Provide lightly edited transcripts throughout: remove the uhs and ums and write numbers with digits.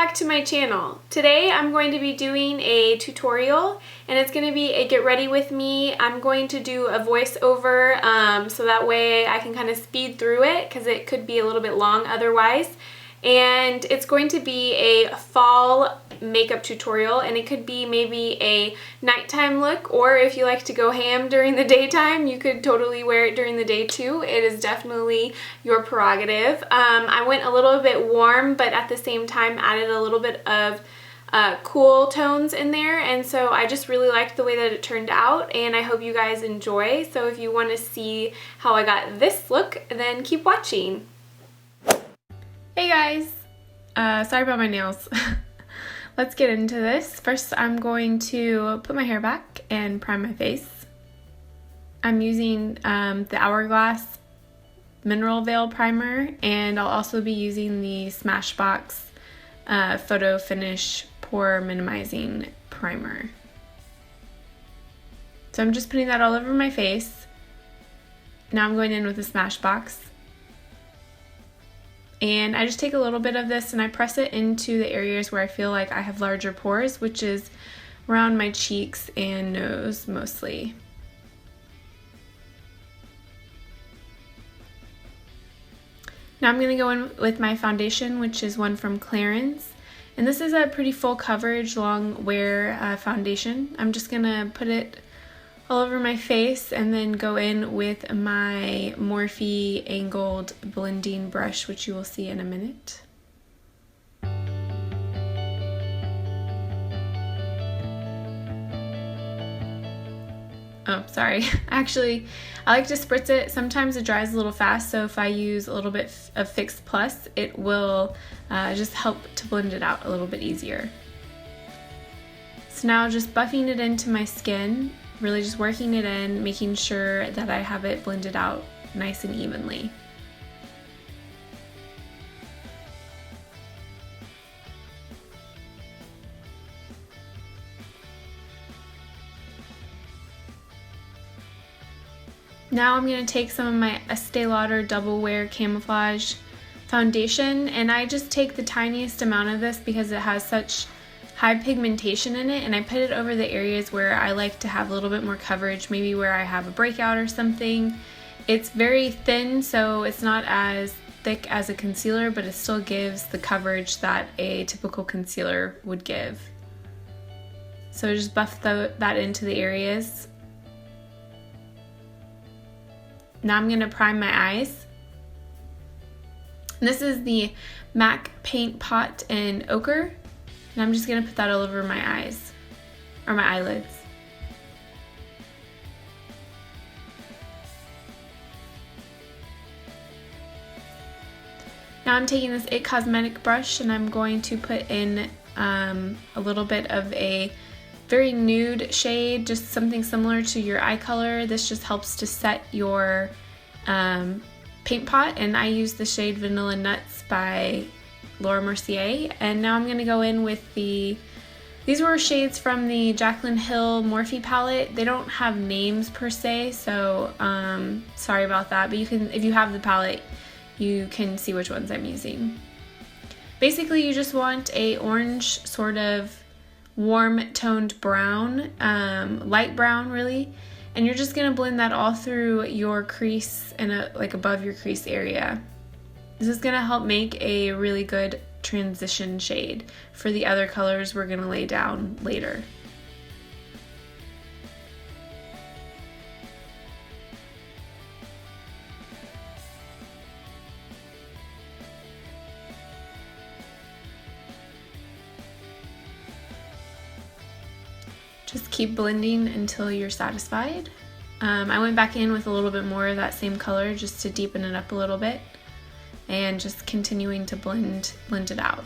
back to my channel. Today I'm going to be doing a tutorial and it's going to be a get ready with me. I'm going to do a voiceover so that way I can kind of speed through it because it could be a little bit long otherwise. And it's going to be a fall makeup tutorial, and it could be maybe a nighttime look, or if you like to go ham during the daytime, you could totally wear it during the day too. It is definitely your prerogative. I went a little bit warm, but at the same time added a little bit of cool tones in there, and so I just really liked the way that it turned out, and I hope you guys enjoy. So if you want to see how I got this look, then keep watching. Hey guys! Sorry about my nails. Let's get into this. First, I'm going to put my hair back and prime my face. I'm using the Hourglass Mineral Veil Primer, and I'll also be using the Smashbox Photo Finish Pore Minimizing Primer. So I'm just putting that all over my face. Now I'm going in with the Smashbox. And I just take a little bit of this and I press it into the areas where I feel like I have larger pores, which is around my cheeks and nose mostly. Now I'm going to go in with my foundation, which is one from Clarin's. And this is a pretty full coverage, long wear foundation. I'm just going to put it all over my face and then go in with my Morphe angled blending brush, which you will see in a minute. Oh, sorry. Actually, I like to spritz it. Sometimes it dries a little fast, so if I use a little bit of Fix Plus, it will just help to blend it out a little bit easier. So now just buffing it into my skin, really just working it in, making sure that I have it blended out nice and evenly. Now I'm going to take some of my Estee Lauder Double Wear Camouflage foundation, and I just take the tiniest amount of this because it has such high pigmentation in it, and I put it over the areas where I like to have a little bit more coverage, maybe where I have a breakout or something. It's very thin, so it's not as thick as a concealer, but it still gives the coverage that a typical concealer would give. So just buff that into the areas. Now I'm going to prime my eyes. And this is the MAC Paint Pot in Ochre. And I'm just going to put that all over my eyes, or my eyelids. Now I'm taking this IT Cosmetic brush and I'm going to put in a little bit of a very nude shade, just something similar to your eye color. This just helps to set your paint pot, and I use the shade Vanilla Nuts by Mercier. And now I'm going to go in with these were shades from the Jaclyn Hill Morphe palette. They don't have names per se, so sorry about that, but you can, if you have the palette, you can see which ones I'm using. Basically, you just want a orange sort of warm toned brown, light brown really, and you're just going to blend that all through your crease and like above your crease area. This is going to help make a really good transition shade for the other colors we're going to lay down later. Just keep blending until you're satisfied. I went back in with a little bit more of that same color just to deepen it up a little bit, and just continuing to blend it out.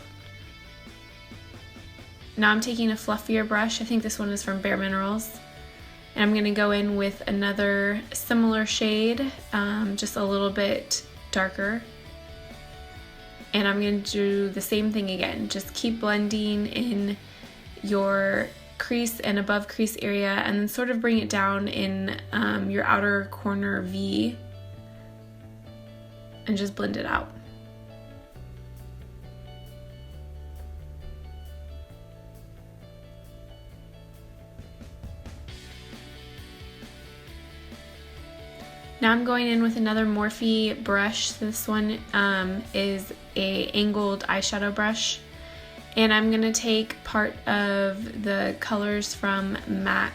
Now I'm taking a fluffier brush. I think this one is from Bare Minerals, and I'm going to go in with another similar shade, just a little bit darker, and I'm going to do the same thing again. Just keep blending in your crease and above crease area, and then sort of bring it down in your outer corner V, and just blend it out. Now I'm going in with another Morphe brush. This one is a angled eyeshadow brush. And I'm going to take part of the colors from MAC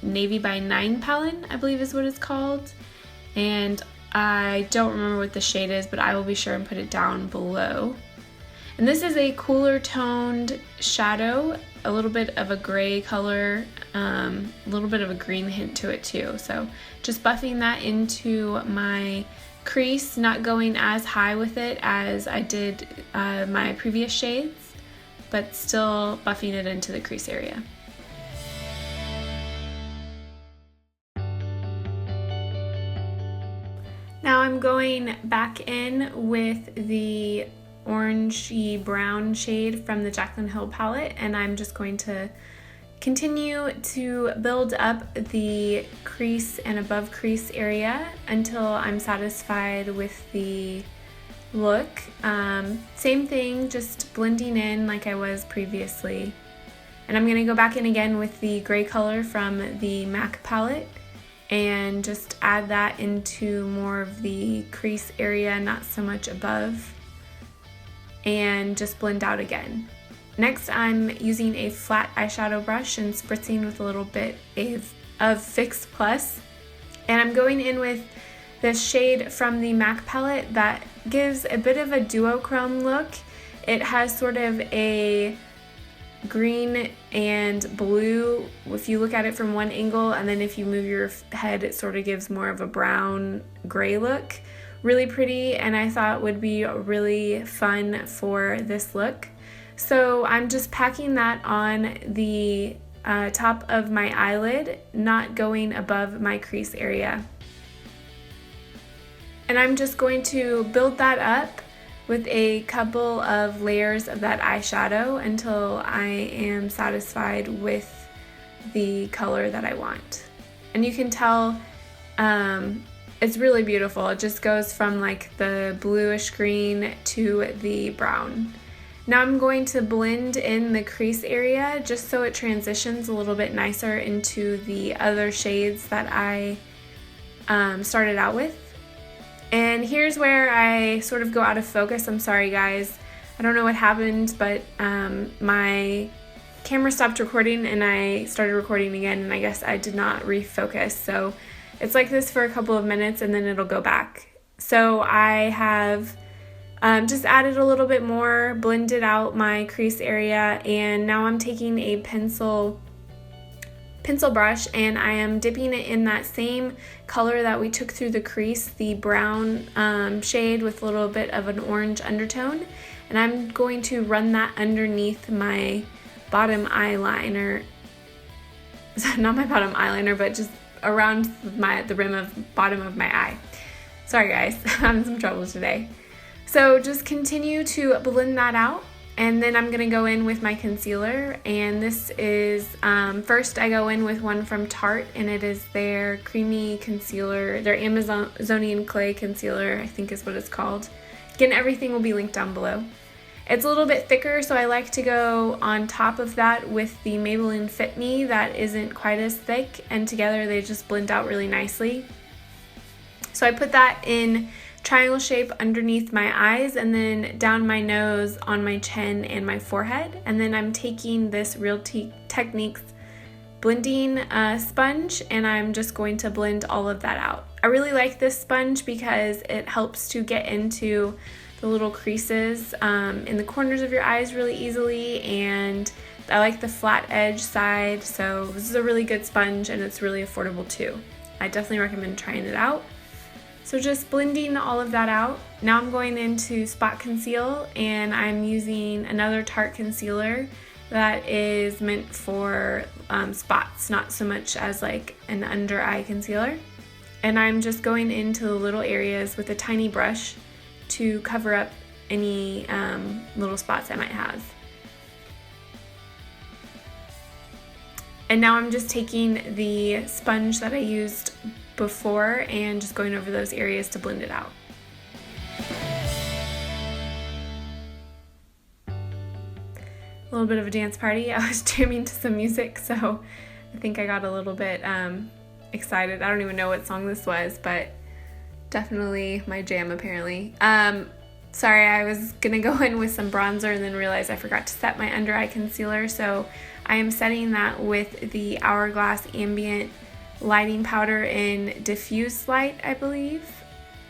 Navy by 9 palette, I believe is what it's called. And I don't remember what the shade is, but I will be sure and put it down below. And this is a cooler toned shadow, a little bit of a gray color, a little bit of a green hint to it too. So just buffing that into my crease, not going as high with it as I did my previous shades, but still buffing it into the crease area. Now I'm going back in with the orangey brown shade from the Jaclyn Hill palette, and I'm just going to continue to build up the crease and above crease area until I'm satisfied with the look. Same thing, just blending in like I was previously. And I'm going to go back in again with the gray color from the MAC palette and just add that into more of the crease area, not so much above, and just blend out again. Next, I'm using a flat eyeshadow brush and spritzing with a little bit of Fix Plus. And I'm going in with this shade from the MAC palette that gives a bit of a duochrome look. It has sort of a green and blue if you look at it from one angle, and then if you move your head, it sort of gives more of a brown gray look. Really pretty, and I thought would be really fun for this look. So I'm just packing that on the top of my eyelid, not going above my crease area. And I'm just going to build that up with a couple of layers of that eyeshadow until I am satisfied with the color that I want. And you can tell it's really beautiful. It just goes from like the bluish green to the brown. Now I'm going to blend in the crease area just so it transitions a little bit nicer into the other shades that I started out with. And here's where I sort of go out of focus. I'm sorry guys, I don't know what happened, but my camera stopped recording and I started recording again, and I guess I did not refocus. So it's like this for a couple of minutes and then it'll go back. So I have just added a little bit more, blended out my crease area, and now I'm taking a pencil brush and I am dipping it in that same color that we took through the crease, the brown shade with a little bit of an orange undertone, and I'm going to run that underneath my bottom eyeliner, not my bottom eyeliner, but just around the rim of bottom of my eye. Sorry guys, I'm having some trouble today. So just continue to blend that out, and then I'm going to go in with my concealer, and this is, first I go in with one from Tarte, and it is their creamy concealer, their Amazonian clay concealer, I think is what it's called. Again, everything will be linked down below. It's a little bit thicker, so I like to go on top of that with the Maybelline Fit Me that isn't quite as thick, and together they just blend out really nicely. So I put that in triangle shape underneath my eyes and then down my nose, on my chin, and my forehead. And then I'm taking this Real Techniques blending sponge, and I'm just going to blend all of that out. I really like this sponge because it helps to get into the little creases in the corners of your eyes really easily, and I like the flat edge side, so this is a really good sponge and it's really affordable too. I definitely recommend trying it out. So just blending all of that out. Now I'm going into Spot Conceal, and I'm using another Tarte concealer that is meant for spots, not so much as like an under eye concealer. And I'm just going into the little areas with a tiny brush to cover up any little spots I might have. And now I'm just taking the sponge that I used before and just going over those areas to blend it out. A little bit of a dance party. I was jamming to some music, so I think I got a little bit excited. I don't even know what song this was, but definitely my jam apparently. Sorry, I was gonna go in with some bronzer and then realized I forgot to set my under eye concealer, so I am setting that with the Hourglass Ambient lighting powder in Diffused light, I believe.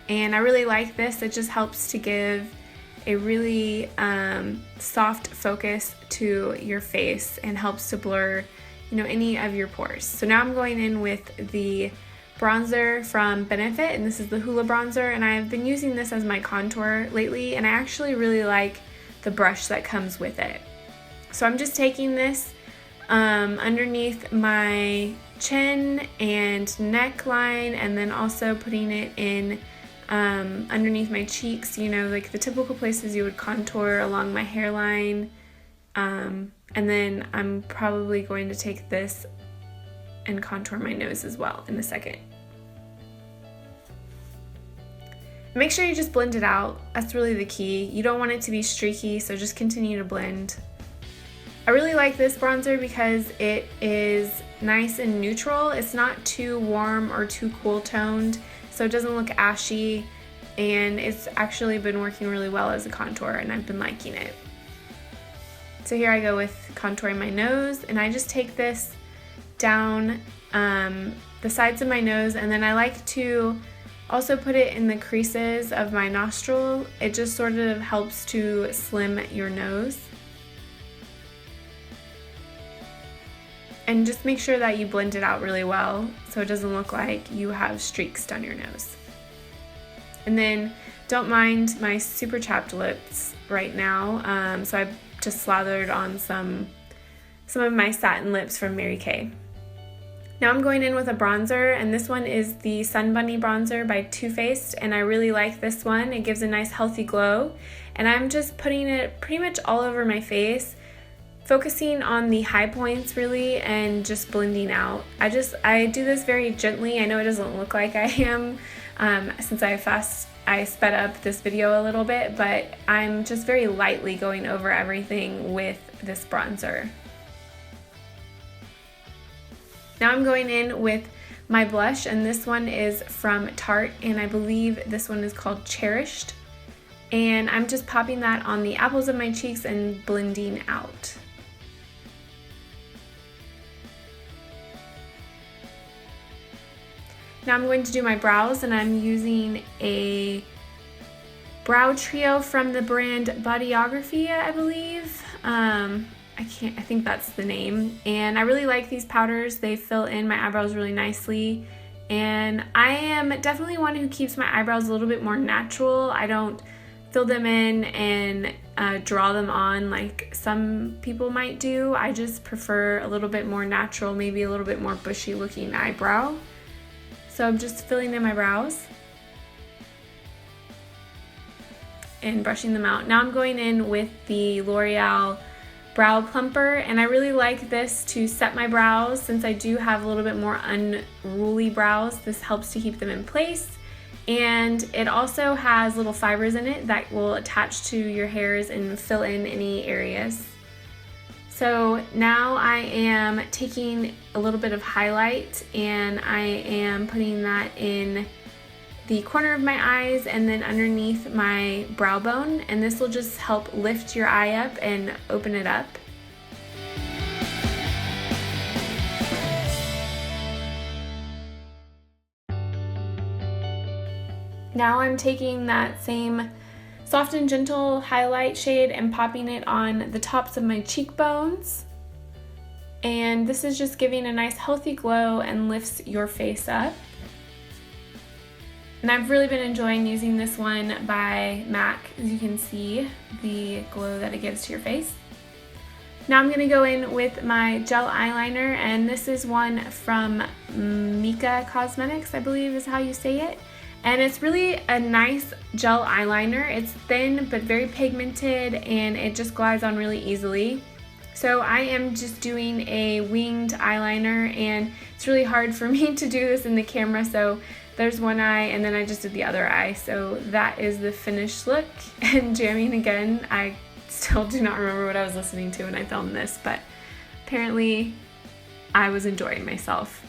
And I really like this. It just helps to give a really soft focus to your face and helps to blur, you know, any of your pores. So now I'm going in with the bronzer from Benefit, and this is the Hoola bronzer, and I've been using this as my contour lately, and I actually really like the brush that comes with it. So I'm just taking this underneath my chin and neckline, and then also putting it in underneath my cheeks, you know, like the typical places you would contour along my hairline. And then I'm probably going to take this and contour my nose as well in a second. Make sure you just blend it out. That's really the key. You don't want it to be streaky, so just continue to blend. I really like this bronzer because it is nice and neutral. It's not too warm or too cool toned, so it doesn't look ashy, and it's actually been working really well as a contour, and I've been liking it. So here I go with contouring my nose, and I just take this down the sides of my nose, and then I like to also put it in the creases of my nostril. It just sort of helps to slim your nose. And just make sure that you blend it out really well so it doesn't look like you have streaks down your nose. And then don't mind my super chapped lips right now. So I just slathered on some of my satin lips from Mary Kay. Now I'm going in with a bronzer, and this one is the Sun Bunny bronzer by Too Faced, and I really like this one. It gives a nice healthy glow, and I'm just putting it pretty much all over my face, focusing on the high points really, and just blending out. I do this very gently. I know it doesn't look like I am since I sped up this video a little bit, but I'm just very lightly going over everything with this bronzer. Now I'm going in with my blush, and this one is from Tarte, and I believe this one is called Cherished. And I'm just popping that on the apples of my cheeks and blending out. Now I'm going to do my brows, and I'm using a brow trio from the brand Bodyography, I believe. I think that's the name. And I really like these powders. They fill in my eyebrows really nicely. And I am definitely one who keeps my eyebrows a little bit more natural. I don't fill them in and draw them on like some people might do. I just prefer a little bit more natural, maybe a little bit more bushy looking eyebrow. So I'm just filling in my brows and brushing them out. Now I'm going in with the Loreal Brow Plumper, and I really like this to set my brows since I do have a little bit more unruly brows. This helps to keep them in place, and it also has little fibers in it that will attach to your hairs and fill in any areas. So now I am taking a little bit of highlight, and I am putting that in the corner of my eyes and then underneath my brow bone, and this will just help lift your eye up and open it up. Now I'm taking that same Soft and Gentle highlight shade and popping it on the tops of my cheekbones. And this is just giving a nice healthy glow and lifts your face up. And I've really been enjoying using this one by MAC. As you can see, the glow that it gives to your face. Now I'm going to go in with my gel eyeliner, and this is one from Mica Cosmetics, I believe is how you say it. And it's really a nice gel eyeliner. It's thin but very pigmented, and it just glides on really easily. So I am just doing a winged eyeliner, and it's really hard for me to do this in the camera, so there's one eye and then I just did the other eye. So that is the finished look. And jamming again, I still do not remember what I was listening to when I filmed this, but apparently I was enjoying myself.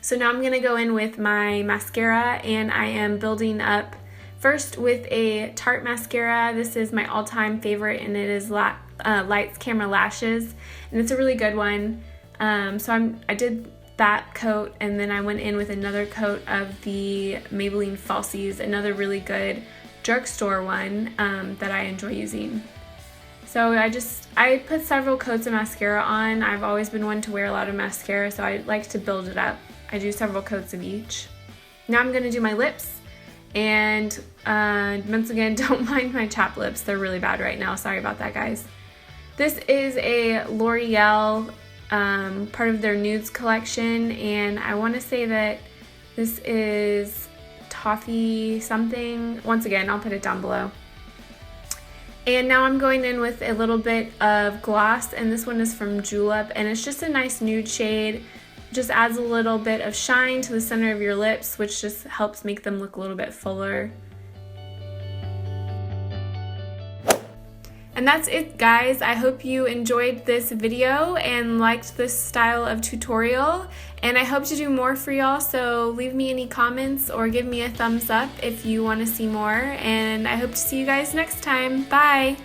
So now I'm going to go in with my mascara, and I am building up first with a Tarte mascara. This is my all-time favorite, and it is Lights Camera Lashes, and it's a really good one. I did that coat, and then I went in with another coat of the Maybelline Falsies, another really good drugstore one that I enjoy using. So I put several coats of mascara on. I've always been one to wear a lot of mascara, so I like to build it up. I do several coats of each. Now I'm going to do my lips, and once again, don't mind my chapped lips. They're really bad right now. Sorry about that, guys. This is a Loreal part of their Nudes collection, and I want to say that this is Toffee something. Once again, I'll put it down below. And now I'm going in with a little bit of gloss, and this one is from Julep, and it's just a nice nude shade. Just adds a little bit of shine to the center of your lips, which just helps make them look a little bit fuller. And that's it, guys. I hope you enjoyed this video and liked this style of tutorial, and I hope to do more for y'all, so leave me any comments or give me a thumbs up if you want to see more, and I hope to see you guys next time. Bye!